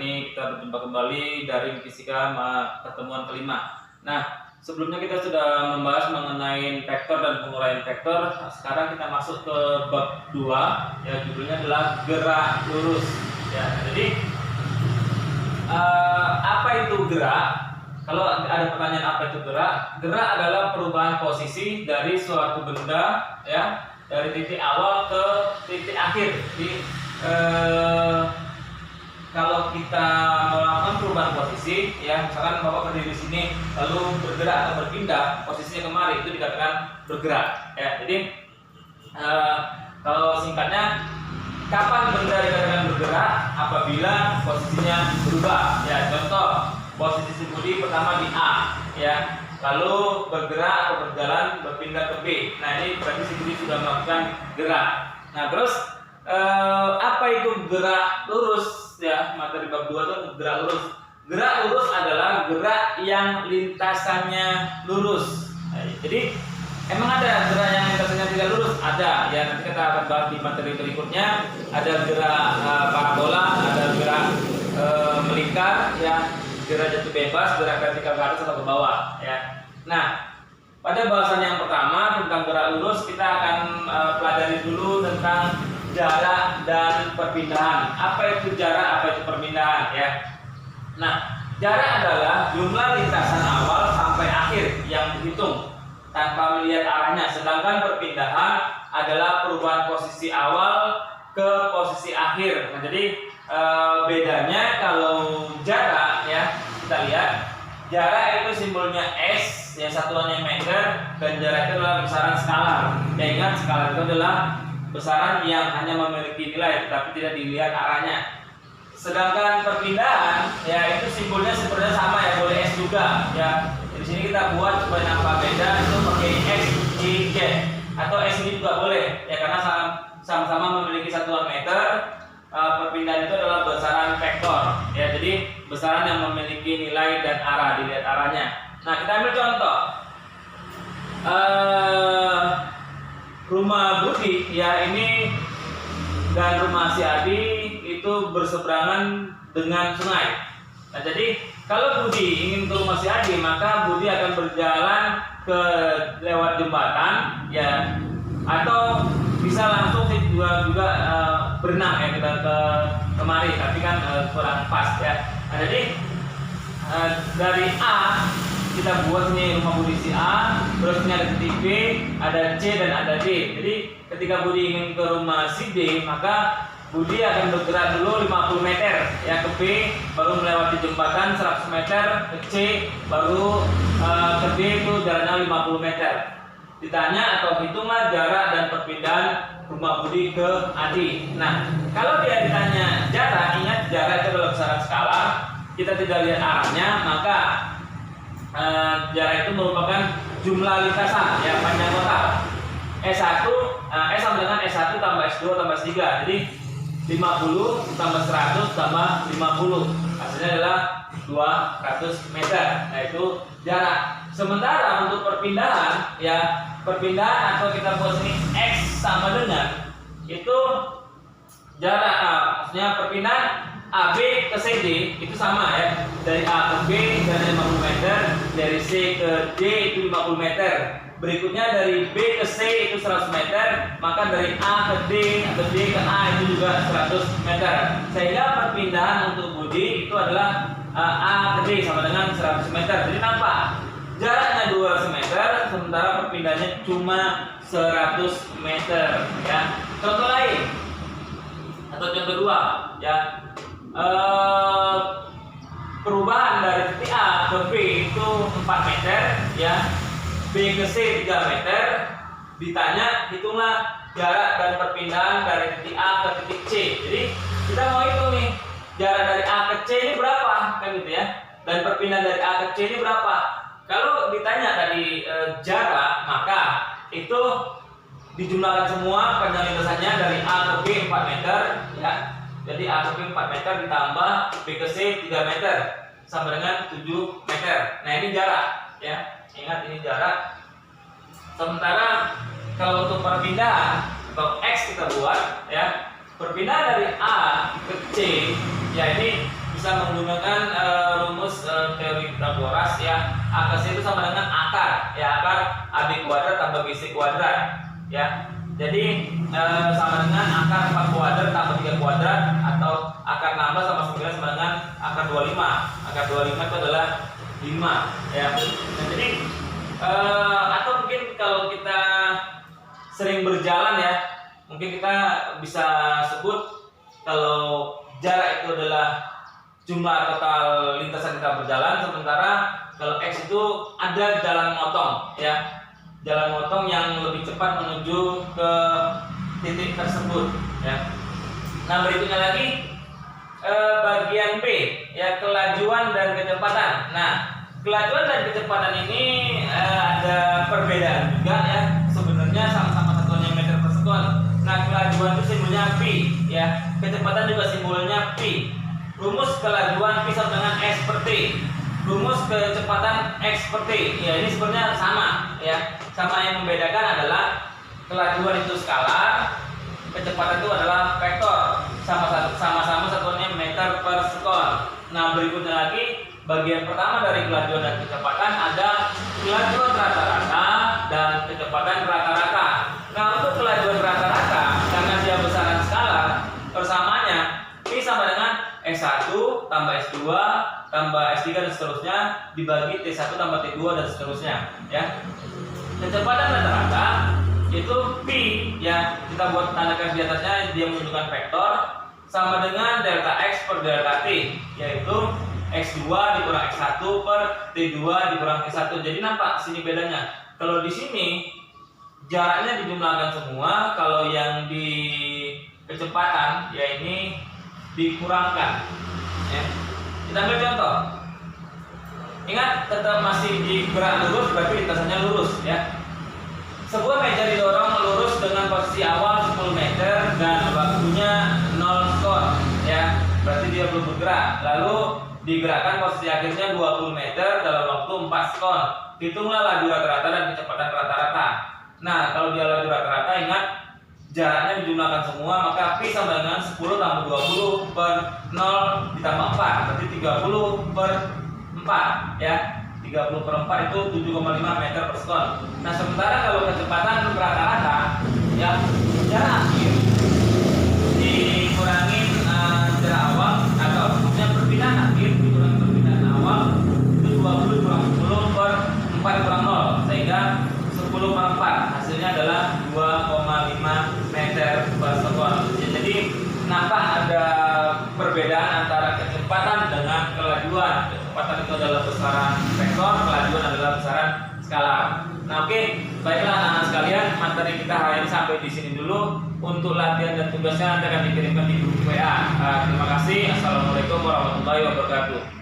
ini kita berjumpa kembali dari fisika pertemuan kelima. Nah, sebelumnya kita sudah membahas mengenai vektor dan penguraian vektor. Nah, sekarang kita masuk ke bab 2, ya, judulnya adalah gerak lurus. Ya, jadi apa itu gerak? Kalau ada pertanyaan apa itu gerak? Gerak adalah perubahan posisi dari suatu benda, ya, dari titik awal ke titik akhir. Jadi kalau kita melakukan perubahan posisi, ya, misalkan Bapak berdiri di sini lalu bergerak atau berpindah posisinya kemari, itu dikatakan bergerak, ya. Jadi kalau singkatnya, kapan benda dikatakan bergerak? Apabila posisinya berubah. Ya, contoh posisi Budi pertama di A, ya, lalu bergerak atau berjalan berpindah ke B. Nah, ini berarti si Budi sudah melakukan gerak. Nah, terus apa itu gerak lurus? Ya, materi bab 2 itu gerak lurus. Gerak lurus adalah gerak yang lintasannya lurus. Nah, jadi emang ada gerak yang lintasannya tidak lurus? Ada. Ya, nanti kita akan bahas di materi berikutnya. Ada gerak parabola, ada gerak melingkar, ya, gerak jatuh bebas, gerak vertikal ke atas atau ke bawah, ya. Nah, pada bahasan yang pertama tentang gerak lurus, kita akan pelajari dulu tentang jarak dan perpindahan. Apa itu jarak, apa itu perpindahan, ya. Nah, jarak adalah jumlah lintasan awal sampai akhir yang dihitung tanpa melihat arahnya, sedangkan perpindahan adalah perubahan posisi awal ke posisi akhir. Nah, jadi bedanya kalau jarak, ya, kita lihat jarak itu simbolnya S, ya, satuannya meter, dan jarak itu adalah besaran skalar. Ya, ingat, skalar itu adalah besaran yang hanya memiliki nilai tetapi tidak dilihat arahnya. Sedangkan perpindahan, ya, itu simbolnya sebenarnya sama, ya, boleh S juga, ya. Di sini kita buat supaya nampak beda, itu pakai X, Y, Z, atau S ini juga boleh, ya, karena sama-sama memiliki satuan meter. Perpindahan itu adalah besaran vektor, ya, jadi besaran yang memiliki nilai dan arah, dilihat arahnya. Nah, kita ambil contoh. Rumah Budi, ya, ini dan rumah si Adi itu berseberangan dengan sungai. Nah, jadi kalau Budi ingin ke rumah si Adi, maka Budi akan berjalan ke lewat jembatan, ya, atau bisa langsung juga berenang, ya, kita ke kemari, tapi kan kurang pas, ya. Nah, jadi dari A kita buat ini rumah Budi si A, terus ini ada titik B, ada C dan ada D. Jadi ketika Budi ingin ke rumah si D, maka Budi akan bergerak dulu 50 meter, ya, ke B, baru melewati jembatan 100 meter, ke C, baru ke D, itu jalannya 50 meter. Ditanya atau hitunglah jarak dan perpindahan rumah Budi ke Adi. Nah, kalau dia ditanya jarak, ingat jarak itu adalah besaran skalar, kita tidak lihat arahnya, maka jarak itu merupakan jumlah lintasan, ya, panjang total. S sama dengan S1 tambah S2 tambah S3. Jadi 50 tambah 100 tambah 50, hasilnya adalah 200 meter. Nah, itu jarak. Sementara untuk perpindahan, ya, perpindahan atau kita buat ini X sama dengan itu jarak, maksudnya perpindahan AB ke CD itu sama, ya, dari A ke B dari 50 meter, dari C ke D itu 50 meter, berikutnya dari B ke C itu 100 meter, maka dari A ke D atau D ke A itu juga 100 meter, sehingga perpindahan untuk Budi itu adalah A ke D sama dengan 100 meter. Jadi nampak jaraknya 200 meter, sementara perpindahannya cuma 100 meter, ya. Contoh lain atau contoh 2, ya, perubahan dari titik A ke B itu 4 meter, ya, B ke C 3 meter. Ditanya hitunglah jarak dan perpindahan dari titik A ke titik C. Jadi kita mau hitung nih, jarak dari A ke C ini berapa, kan gitu, ya, dan perpindahan dari A ke C ini berapa. Kalau ditanya tadi jarak, maka itu dijumlahkan semua panjang lintasannya dari A ke B 4 meter, ya. Jadi A ke B 4 meter ditambah B ke C 3 meter sama dengan 7 meter. Nah, ini jarak, ya. Ingat, ini jarak. Sementara kalau untuk perpindahan atau X kita buat, ya, perpindahan dari A ke C, ya, ini bisa bisa menggunakan rumus teori Pythagoras ya. Akar itu sama dengan akar ya, akar AB kuadrat tambah BC kuadrat ya. Jadi sama dengan akar 4 kuadrat tambah 3 kuadrat, atau akar 16 sama 9 sama dengan akar 25. Akar 25 itu adalah 5 ya. Nah, jadi atau mungkin kalau kita sering berjalan ya, mungkin kita bisa sebut kalau jarak itu adalah jumlah total lintasan kita berjalan, sementara kalau X itu ada jalan motong ya, jalan motong yang lebih cepat menuju ke titik tersebut ya. Nah, berikutnya lagi bagian B ya, kelajuan dan kecepatan. Nah, kelajuan dan kecepatan ini ada perbedaan juga ya, sebenarnya sama-sama satuannya meter per sekon. Nah, kelajuan itu simbolnya P ya, kecepatan juga simbolnya P. Rumus kelajuan P sama dengan S per T. Rumus kecepatan X per T. Ya, ini sebenarnya sama ya. Sama, yang membedakan adalah kelajuan itu skalar, kecepatan itu adalah vektor. Sama-sama satuannya meter per sekon. Nah, berikutnya lagi bagian pertama dari kelajuan dan kecepatan ada kelajuan rata-rata dan kecepatan rata-rata. Nah, untuk kelajuan rata-rata, karena dia besaran skalar, persamaannya P sama dengan S1 tambah S2 tambah S3 dan seterusnya dibagi T1 tambah T2 dan seterusnya ya. Kecepatan rata-rata itu P ya, kita buat tanda garis di atasnya, dia menunjukkan vektor, sama dengan delta X per delta T, yaitu X2 dikurang X1 per T2 dikurang T1. Jadi nampak sini bedanya. Kalau di sini jaraknya dijumlahkan semua, kalau yang di kecepatan ya ini dikurangkan ya. Kita ambil contoh. Ingat, tetap masih di gerak lurus, berarti lintasannya lurus ya. Sebuah meja didorong lurus dengan posisi awal 10 meter dan waktunya 0 sekon ya, berarti dia belum bergerak. Lalu digerakkan posisi akhirnya 20 meter dalam waktu 4 sekon. Hitunglah laju rata-rata dan kecepatan rata-rata. Nah, kalau dia laju rata-rata, ingat jaraknya dijumlahkan semua, maka P sama dengan 10 tambah 20 per 0 ditambah 4, berarti 30 per 4 ya. 30 per 4 itu 7,5 meter per sekon. Nah, sementara kalau kecepatan rata-rata ya, jarak akhir dikurangi jarak awal, atau maksudnya perpindahan akhir dikurangi perpindahan awal, itu 20 kurang 10 per 4 kurang 0, sehingga 10 per 4 hasilnya adalah 2,5 meter per sekon. Jadi nampak ada perbedaan antara kecepatan dengan kelajuan. Kecepatan itu adalah besaran vektor, kelajuan adalah besaran skalar. Nah, oke, baiklah anak-anak sekalian, materi kita hari ini sampai di sini dulu. Untuk latihan dan tugasnya nanti akan dikirimkan di grup WA. Terima kasih. Assalamualaikum warahmatullahi wabarakatuh.